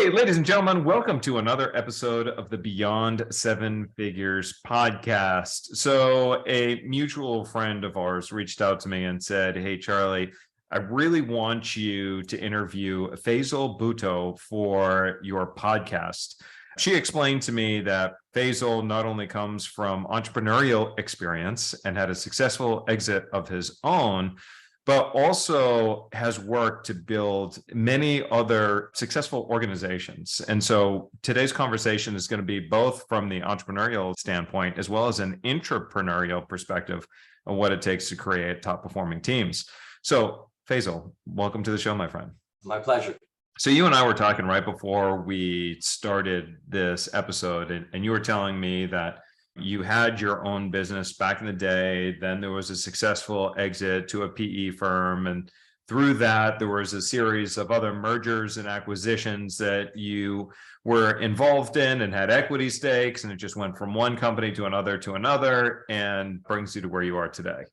Hey, ladies and gentlemen, welcome to another episode of the Beyond Seven Figures podcast. So, a mutual friend of ours reached out to me and said, "Hey, Charlie, I really want you to interview Faisal Bhutto for your podcast." She explained to me that Faisal not only comes from entrepreneurial experience and had a successful exit of his own, but also has worked to build many other successful organizations. And so today's conversation is going to be both from the entrepreneurial standpoint as well as an entrepreneurial perspective of what it takes to create top performing teams. So Faisal, welcome to the show, my friend. My pleasure. So you and I were talking right before we started this episode, and you were telling me that you had your own business back in the day. Then there was a successful exit to a PE firm. And through that, there was a series of other mergers and acquisitions that you were involved in and had equity stakes. And it just went from one company to another and brings you to where you are today.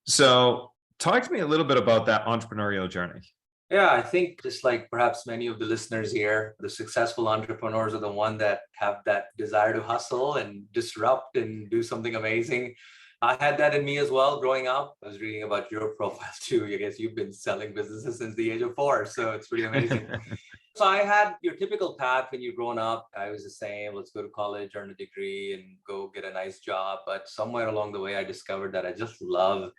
So talk to me a little bit about that entrepreneurial journey. Yeah, I think just like perhaps many of the listeners here, the successful entrepreneurs are the one that have that desire to hustle and disrupt and do something amazing. I had that in me as well growing up. I was reading about your profile too. I guess you've been selling businesses since the age of 4, so it's pretty amazing. So I had your typical path when you're growing up. I was the same. Let's go to college, earn a degree, and go get a nice job. But somewhere along the way, I discovered that I just love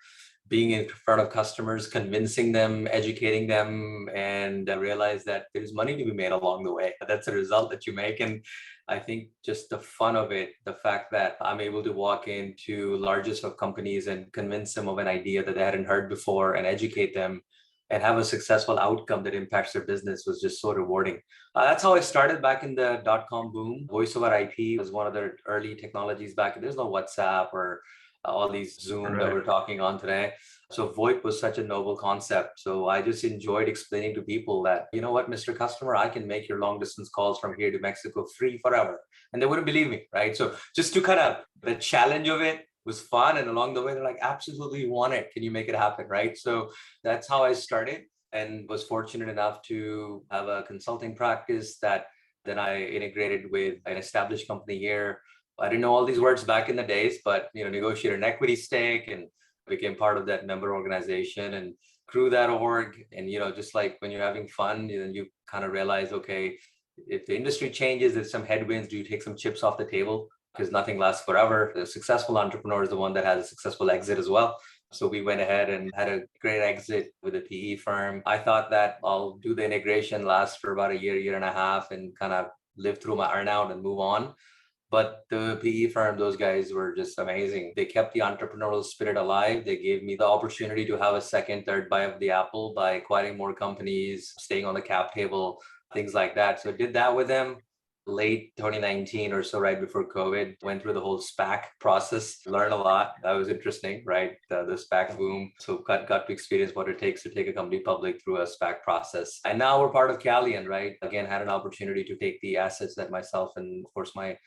being in front of customers, convincing them, educating them, and I realized that there's money to be made along the way. That's a result that you make. And I think just the fun of it, the fact that I'm able to walk into largest of companies and convince them of an idea that they hadn't heard before and educate them and have a successful outcome that impacts their business was just so rewarding. That's how I started back in the dot-com boom. Voice over IP was one of the early technologies back. There's no WhatsApp or all these Zoom that we're talking on today. So VoIP was such a noble concept. So I just enjoyed explaining to people that, you know what, Mr. Customer, I can make your long distance calls from here to Mexico free forever. And they wouldn't believe me, right? So just to kind of, the challenge of it was fun. And along the way, they're like, absolutely want it. Can you make it happen, right? So that's how I started and was fortunate enough to have a consulting practice that then I integrated with an established company here. I didn't know all these words back in the days, but negotiated an equity stake and became part of that member organization and grew that org. And just like when you're having fun, you kind of realize, okay, if the industry changes, there's some headwinds. Do you take some chips off the table? Because nothing lasts forever. The successful entrepreneur is the one that has a successful exit as well. So we went ahead and had a great exit with a PE firm. I thought that I'll do the integration, last for about a year and a half, and kind of live through my earnout and move on. But the PE firm, those guys were just amazing. They kept the entrepreneurial spirit alive. They gave me the opportunity to have a second, third bite of the apple by acquiring more companies, staying on the cap table, things like that. So I did that with them late 2019 or so, right before COVID. Went through the whole SPAC process, learned a lot. That was interesting, right? The SPAC boom. So got to experience what it takes to take a company public through a SPAC process. And now we're part of Calian, right? Again, had an opportunity to take the assets that myself and of course my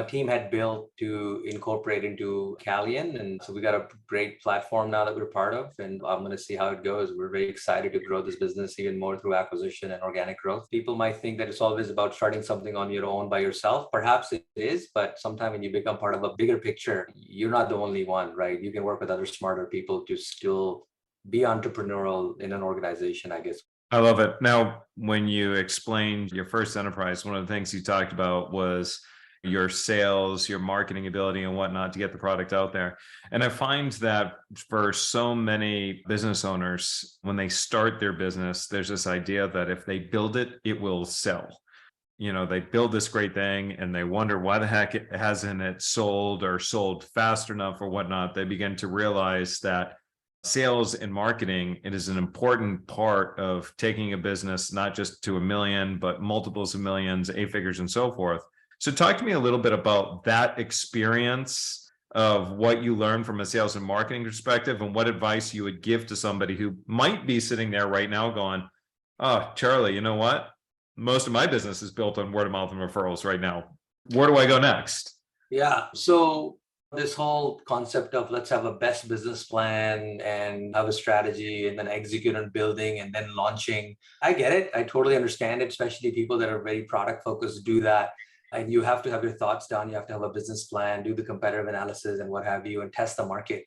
team had built to incorporate into Calian. And so we got a great platform now that we're part of, and I'm going to see how it goes. We're very excited to grow this business even more through acquisition and organic growth. People might think that it's always about starting something on your own by yourself. Perhaps it is, but sometimes when you become part of a bigger picture, you're not the only one, right? You can work with other smarter people to still be entrepreneurial in an organization, I guess. I love it. Now, when you explained your first enterprise, one of the things you talked about was your sales, your marketing ability and whatnot to get the product out there. And I find that for so many business owners, when they start their business, there's this idea that if they build it, it will sell. They build this great thing and they wonder why the heck it hasn't sold or sold fast enough or whatnot. They begin to realize that sales and marketing, it is an important part of taking a business, not just to 1 million, but multiples of millions, 8 figures and so forth. So talk to me a little bit about that experience of what you learned from a sales and marketing perspective and what advice you would give to somebody who might be sitting there right now going, oh, Charlie, you know what? Most of my business is built on word of mouth and referrals right now. Where do I go next? Yeah. So This whole concept of let's have a best business plan and have a strategy and then execute on building and then launching. I get it. I totally understand it, especially people that are very product focused do that. And you have to have your thoughts down. You have to have a business plan, do the competitive analysis and what have you, and test the market.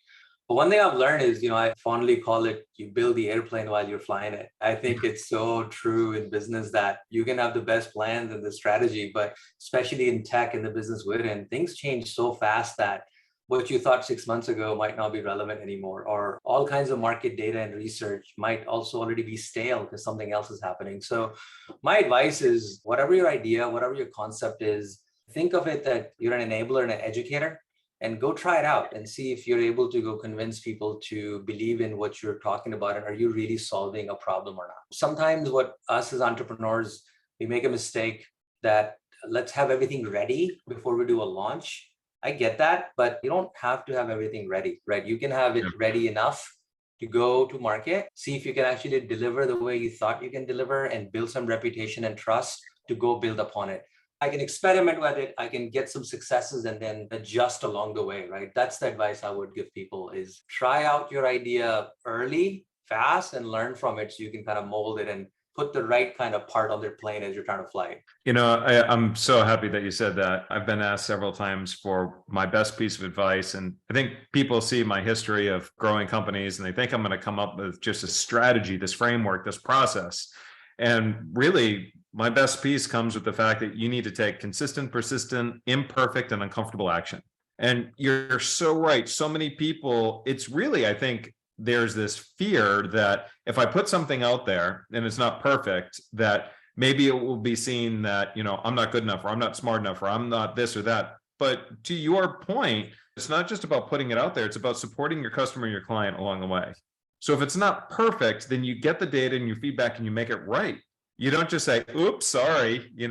But one thing I've learned is, I fondly call it you build the airplane while you're flying it. I think it's so true in business that you can have the best plans and the strategy, but especially in tech and the business we're in, things change so fast that what you thought 6 months ago might not be relevant anymore, or all kinds of market data and research might also already be stale because something else is happening. So my advice is whatever your idea, whatever your concept is, think of it that you're an enabler and an educator, and go try it out and see if you're able to go convince people to believe in what you're talking about, and are you really solving a problem or not. Sometimes what us as entrepreneurs, we make a mistake that let's have everything ready before we do a launch. I get that, but you don't have to have everything ready, right? You can have it ready enough to go to market, see if you can actually deliver the way you thought you can deliver, and build some reputation and trust to go build upon it. I can experiment with it. I can get some successes and then adjust along the way, right? That's the advice I would give people is try out your idea early, fast, and learn from it so you can kind of mold it and put the right kind of part on their plane as you're trying to fly. I'm so happy that you said that. I've been asked several times for my best piece of advice. And I think people see my history of growing companies and they think I'm going to come up with just a strategy, this framework, this process. And really, my best piece comes with the fact that you need to take consistent, persistent, imperfect, and uncomfortable action. And you're so right. So many people, it's really, I think, there's this fear that if I put something out there and it's not perfect, that maybe it will be seen that, I'm not good enough, or I'm not smart enough, or I'm not this or that. But to your point, it's not just about putting it out there. It's about supporting your customer and your client along the way. So if it's not perfect, then you get the data and your feedback and you make it right. You don't just say, oops, sorry, you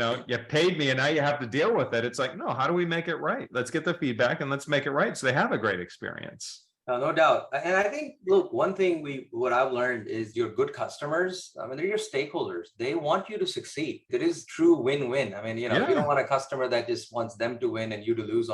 paid me and now you have to deal with it. It's like, no, how do we make it right? Let's get the feedback and let's make it right so they have a great experience. No doubt. And I think, look, one thing what I've learned is your good customers, I mean, they're your stakeholders. They want you to succeed. It is true win-win. I mean, you don't want a customer that just wants them to win and you to lose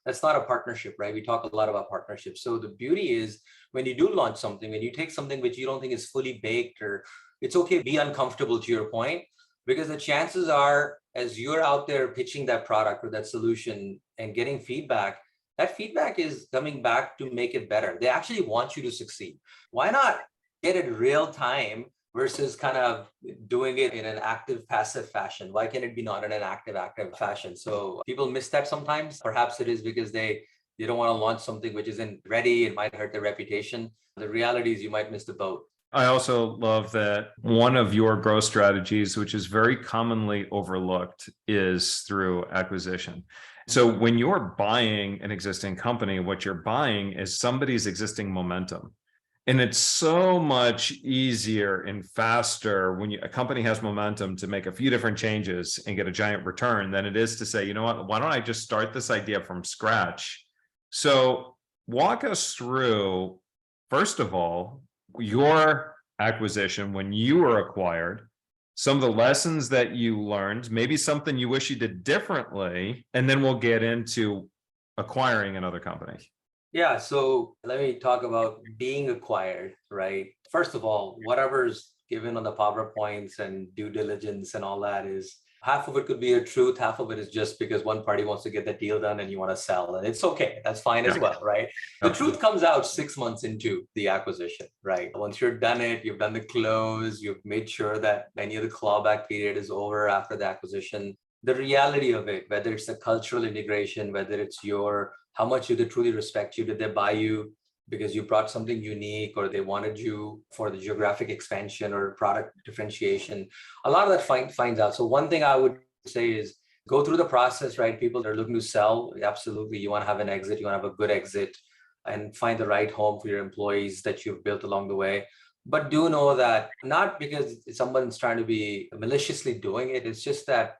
that's not a partnership, right? We talk a lot about partnerships. So the beauty is when you do launch something, when you take something which you don't think is fully baked, or it's okay, be uncomfortable to your point, because the chances are as you're out there pitching that product or that solution and getting feedback, that feedback is coming back to make it better. They actually want you to succeed. Why not get it real time versus kind of doing it in an active passive fashion? Why can't it be not in an active fashion? So people miss that sometimes. Perhaps it is because they don't want to launch something which isn't ready. It might hurt their reputation. The reality is you might miss the boat. I also love that one of your growth strategies, which is very commonly overlooked, is through acquisition. So when you're buying an existing company, what you're buying is somebody's existing momentum. And it's so much easier and faster when a company has momentum to make a few different changes and get a giant return than it is to say, you know what, why don't I just start this idea from scratch? So walk us through, first of all, your acquisition when you were acquired, some of the lessons that you learned, maybe something you wish you did differently, and then we'll get into acquiring another company. Yeah, so let me talk about being acquired, right? First of all, whatever's given on the PowerPoints and due diligence and all that is half of it could be a truth, half of it is just because one party wants to get the deal done and you want to sell, and it's okay. That's fine as well, right? The truth comes out 6 months into the acquisition, right? Once you're done it, you've done the close, you've made sure that any of the clawback period is over after the acquisition. The reality of it, whether it's the cultural integration, whether it's how much do they truly respect you? Did they buy you because you brought something unique, or they wanted you for the geographic expansion or product differentiation? A lot of that finds out. So one thing I would say is go through the process, right? People that are looking to sell, absolutely. You want to have an exit, you want to have a good exit and find the right home for your employees that you've built along the way. But do know that not because someone's trying to be maliciously doing it, it's just that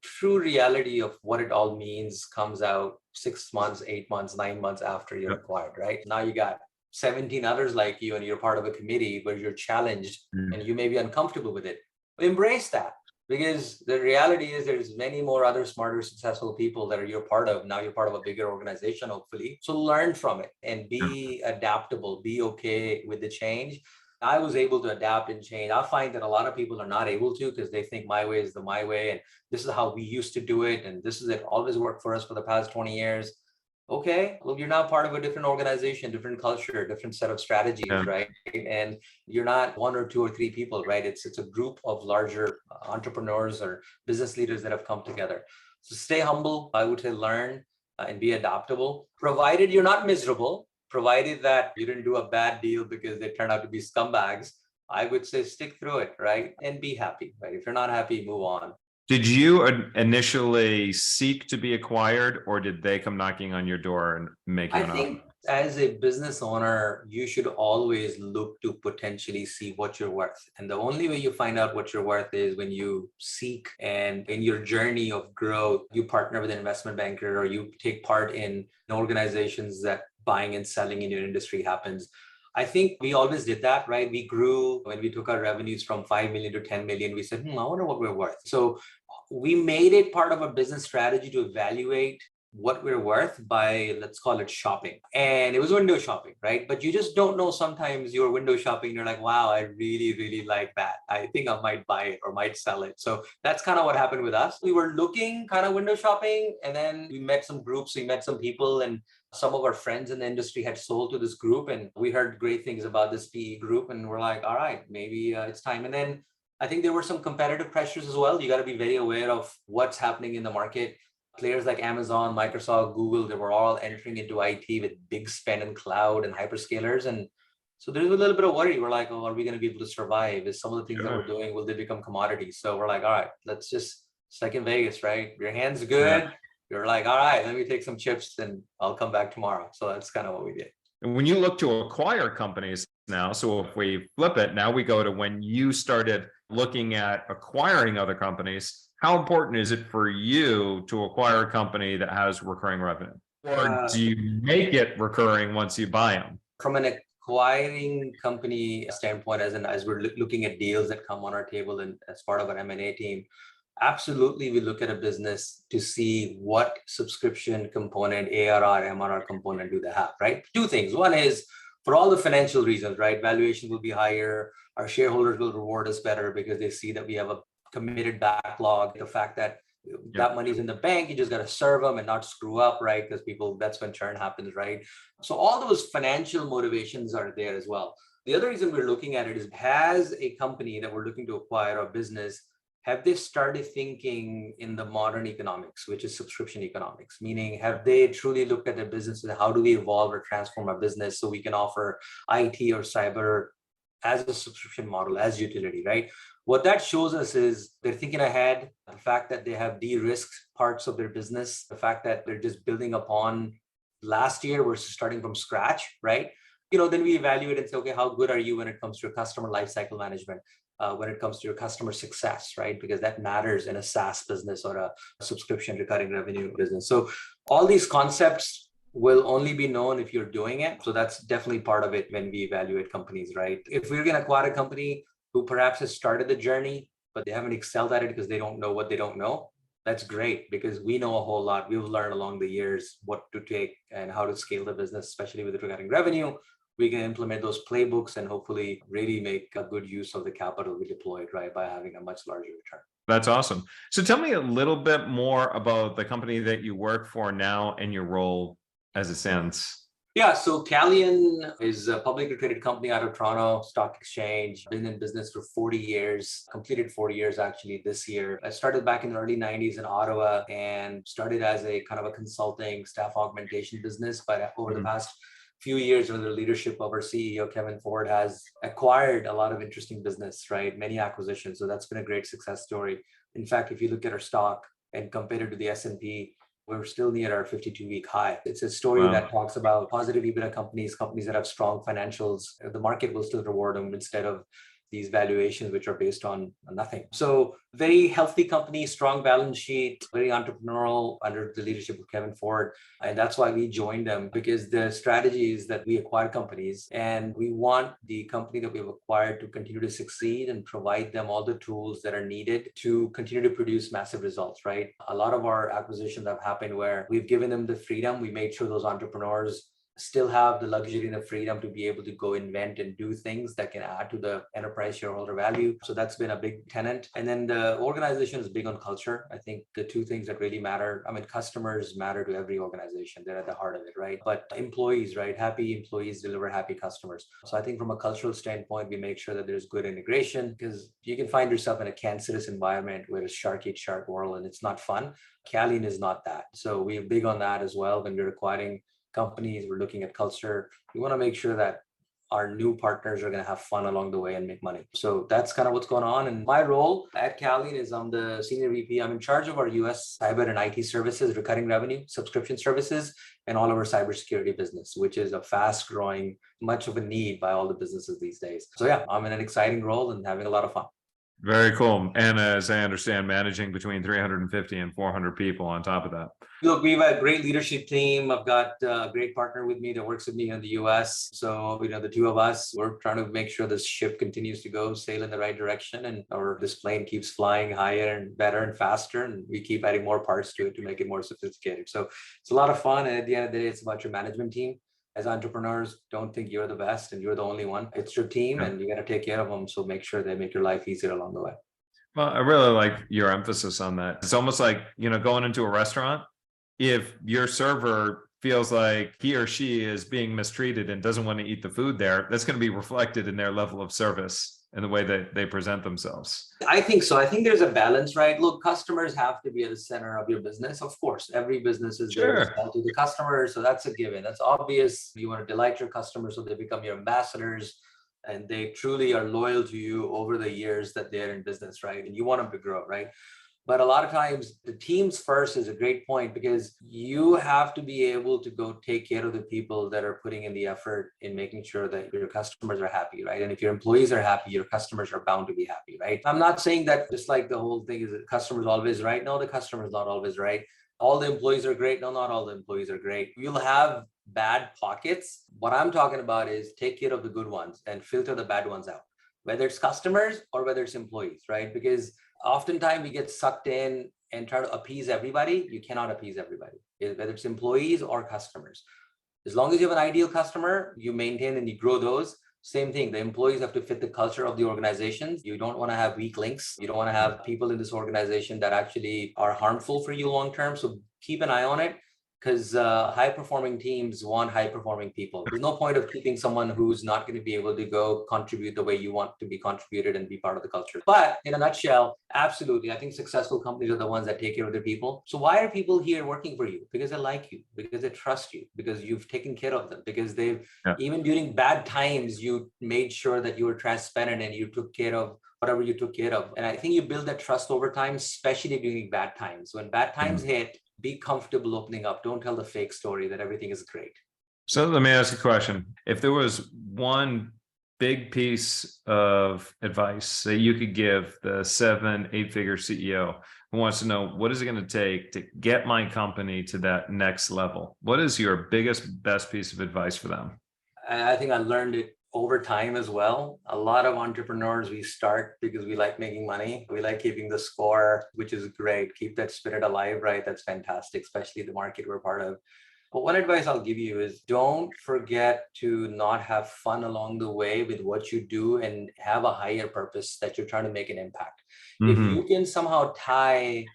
true reality of what it all means comes out 6 months, 8 months, 9 months after you're acquired, right? Now you got 17 others like you and you're part of a committee where you're challenged and you may be uncomfortable with it. Embrace that. Because the reality is there's many more other smarter, successful people that are you're part of. Now you're part of a bigger organization, hopefully. So learn from it and be adaptable, be okay with the change. I was able to adapt and change. I find that a lot of people are not able to because they think my way is the my way. And this is how we used to do it. And this is it always worked for us for the past 20 years. Okay, well, you're now part of a different organization, different culture, different set of strategies, Yeah. right? And you're not one or two or three people, right? It's a group of larger entrepreneurs or business leaders that have come together. So stay humble. I would say learn and be adaptable, provided you're not miserable, provided that you didn't do a bad deal because they turned out to be scumbags. I would say stick through it, right? And be happy, right? If you're not happy, move on. Did you initially seek to be acquired, or did they come knocking on your door and make you I an offer? think as a business owner, you should always look to potentially see what you're worth. And the only way you find out what you're worth is when you seek and in your journey of growth, you partner with an investment banker or you take part in organizations that buying and selling in your industry happens. I think we always did that, right? We grew when we took our revenues from 5 million to 10 million. We said, I wonder what we're worth. So we made it part of a business strategy to evaluate what we're worth by, let's call it shopping. And it was window shopping, right? But you just don't know. Sometimes you're window shopping, you're like, wow, I really, really like that. I think I might buy it or might sell it. So that's kind of what happened with us. We were looking kind of window shopping, and then we met some groups, we met some people, and some of our friends in the industry had sold to this group, and we heard great things about this PE group, and we're like, all right, maybe it's time. And then I think there were some competitive pressures as well. You got to be very aware of what's happening in the market. Players like Amazon, Microsoft, Google, they were all entering into IT with big spend in cloud and hyperscalers. And so there's a little bit of worry. We're like, oh, are we going to be able to survive? Is some of the things that we're doing, will they become commodities? So we're like, all right, let's just, it's like in Vegas, right? Your hand's Yeah. good. You're like, all right, let me take some chips and I'll come back tomorrow. So that's kind of what we did. And when you look to acquire companies now, so if we flip it, now we go to when you started looking at acquiring other companies, how important is it for you to acquire a company that has recurring revenue? Or do you make it recurring once you buy them? From an acquiring company standpoint, as we're looking at deals that come on our table and as part of our M&A team, absolutely we look at a business to see what subscription component, ARR, MRR component do they have, right? Two things. One is for all the financial reasons, right? Valuation will be higher. Our shareholders will reward us better because they see that we have a committed backlog. The fact that that money's in the bank, you just got to serve them and not screw up, right? Because people, that's when churn happens, right? So all those financial motivations are there as well. The other reason we're looking at it is, has a company that we're looking to acquire or business, have they started thinking in the modern economics, which is subscription economics? Meaning, have they truly looked at their business and how do we evolve or transform our business so we can offer IT or cyber as a subscription model, as utility, right? What that shows us is they're thinking ahead, the fact that they have de-risked parts of their business, the fact that they're just building upon last year versus starting from scratch, right? Then we evaluate and say, okay, how good are you when it comes to your customer lifecycle management, when it comes to your customer success, right? Because that matters in a SaaS business or a subscription recurring revenue business. So all these concepts will only be known if you're doing it. So that's definitely part of it when we evaluate companies, right? If we're going to acquire a company who perhaps has started the journey, but they haven't excelled at it because they don't know what they don't know, that's great because we know a whole lot. We've learned along the years what to take and how to scale the business, especially with regarding revenue. We can implement those playbooks and hopefully really make a good use of the capital we deployed, right, by having a much larger return. That's awesome. So tell me a little bit more about the company that you work for now and your role as it stands. Yeah, so Calian is a publicly traded company out of Toronto Stock Exchange. Been in business for 40 years, completed 40 years actually this year. I started back in the early 90s in Ottawa and started as a kind of a consulting staff augmentation business. But over the past few years, under the leadership of our CEO, Kevin Ford, has acquired a lot of interesting business, right? Many acquisitions. So that's been a great success story. In fact, if you look at our stock and compare it to the S&P, we're still near our 52-week high. It's a story that talks about positive EBITDA companies that have strong financials. The market will still reward them instead of these valuations, which are based on nothing. So very healthy company, strong balance sheet, very entrepreneurial under the leadership of Kevin Ford. And that's why we joined them, because the strategy is that we acquire companies and we want the company that we've acquired to continue to succeed and provide them all the tools that are needed to continue to produce massive results, right? A lot of our acquisitions have happened where we've given them the freedom. We made sure those entrepreneurs still have the luxury and the freedom to be able to go invent and do things that can add to the enterprise shareholder value. So that's been a big tenet. And then the organization is big on culture. I think the two things that really matter, I mean, customers matter to every organization. They're at the heart of it, right? But employees, right? Happy employees deliver happy customers. So I think from a cultural standpoint, we make sure that there's good integration, because you can find yourself in a cancerous environment where it's shark eat shark world and it's not fun. Calian is not that. So we're big on that as well. When we're acquiring companies, we're looking at culture. We want to make sure that our new partners are going to have fun along the way and make money. So that's kind of what's going on. And my role at Calian is I'm the senior VP. I'm in charge of our US cyber and IT services, recurring revenue, subscription services, and all of our cybersecurity business, which is a fast growing, much of a need by all the businesses these days. So yeah, I'm in an exciting role and having a lot of fun. Very cool. And as I understand, managing between 350 and 400 people on top of that. Look, we've a great leadership team. I've got a great partner with me that works with me in the US. So, the two of us, we're trying to make sure this ship continues to go, sail in the right direction, and or this plane keeps flying higher and better and faster. And we keep adding more parts to it to make it more sophisticated. So it's a lot of fun. And at the end of the day, it's about your management team. As entrepreneurs, don't think you're the best and you're the only one. It's your team and you got to take care of them. So make sure they make your life easier along the way. Well, I really like your emphasis on that. It's almost like, going into a restaurant, if your server feels like he or she is being mistreated and doesn't want to eat the food there, that's going to be reflected in their level of service and the way that they present themselves. I think so. I think there's a balance, right? Look, customers have to be at the center of your business. Of course, every business is there to sell to the customer. So that's a given. That's obvious. You want to delight your customers so they become your ambassadors and they truly are loyal to you over the years that they're in business, right? And you want them to grow, right? But a lot of times the teams first is a great point, because you have to be able to go take care of the people that are putting in the effort in making sure that your customers are happy, right? And if your employees are happy, your customers are bound to be happy, right? I'm not saying that just like the whole thing is that customer's always right. No, the customer's not always right. All the employees are great. No, not all the employees are great. You'll have bad pockets. What I'm talking about is take care of the good ones and filter the bad ones out, whether it's customers or whether it's employees, right? Because oftentimes we get sucked in and try to appease everybody. You cannot appease everybody, whether it's employees or customers. As long as you have an ideal customer, you maintain and you grow those. Same thing, the employees have to fit the culture of the organization. You don't want to have weak links. You don't want to have people in this organization that actually are harmful for you long term. So keep an eye on it, because high performing teams want high performing people. There's no point of keeping someone who's not going to be able to go contribute the way you want to be contributed and be part of the culture. But in a nutshell, absolutely, I think successful companies are the ones that take care of their people. So why are people here working for you? Because they like you, because they trust you, because you've taken care of them, because they've, even during bad times, you made sure that you were transparent and you took care of whatever you took care of. And I think you build that trust over time, especially during bad times. When bad times hit, be comfortable opening up. Don't tell the fake story that everything is great. So let me ask you a question. If there was one big piece of advice that you could give the 7-8-figure CEO who wants to know what is it going to take to get my company to that next level, what is your biggest, best piece of advice for them? I think I learned it over time as well. A lot of entrepreneurs, we start because we like making money. We like keeping the score, which is great. Keep that spirit alive, right? That's fantastic, especially the market we're part of. But one advice I'll give you is don't forget to not have fun along the way with what you do and have a higher purpose that you're trying to make an impact. If you can somehow tie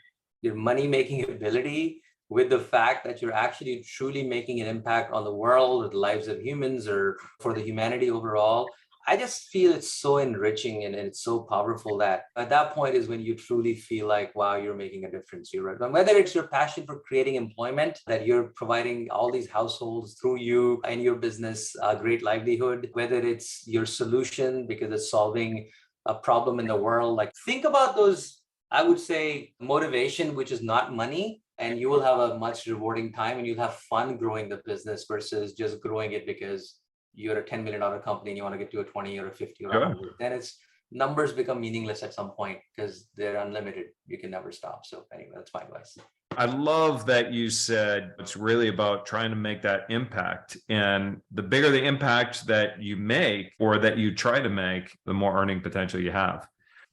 your money-making ability with the fact that you're actually truly making an impact on the world or the lives of humans or for the humanity overall, I just feel it's so enriching and it's so powerful that at that point is when you truly feel like, wow, you're making a difference. You're right. Whether it's your passion for creating employment, that you're providing all these households through you and your business a great livelihood, whether it's your solution because it's solving a problem in the world, like think about those, I would say, motivation, which is not money. And you will have a much rewarding time and you'll have fun growing the business versus just growing it because you're a $10 million company and you want to get to a 20 or a 50 or 100. Then it's numbers become meaningless at some point because they're unlimited. You can never stop. So anyway, that's my advice. I love that you said it's really about trying to make that impact. And the bigger the impact that you make or that you try to make, the more earning potential you have.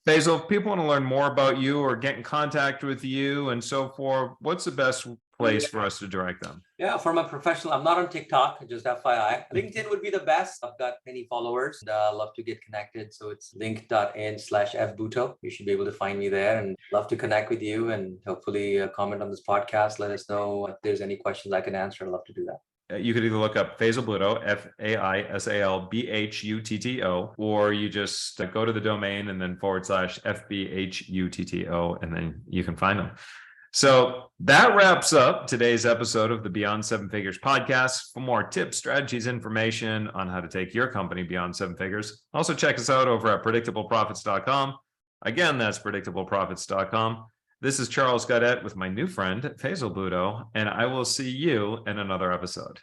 Faisal, if people want to learn more about you or get in contact with you and so forth, what's the best place for us to direct them? Yeah, for my professional, I'm not on TikTok, just FYI. LinkedIn would be the best. I've got many followers and I love to get connected. So it's link.in/fbhutto. You should be able to find me there and love to connect with you and hopefully comment on this podcast. Let us know if there's any questions I can answer. I'd love to do that. You could either look up Faisal Bhutto, FAISALBHUTTO, or you just go to the domain and then /FBHUTTO, and then you can find them. So that wraps up today's episode of the Beyond Seven Figures podcast. For more tips, strategies, information on how to take your company beyond seven figures, also check us out over at predictableprofits.com. Again, that's predictableprofits.com. This is Charles Gaudet with my new friend, Faisal Bhutto, and I will see you in another episode.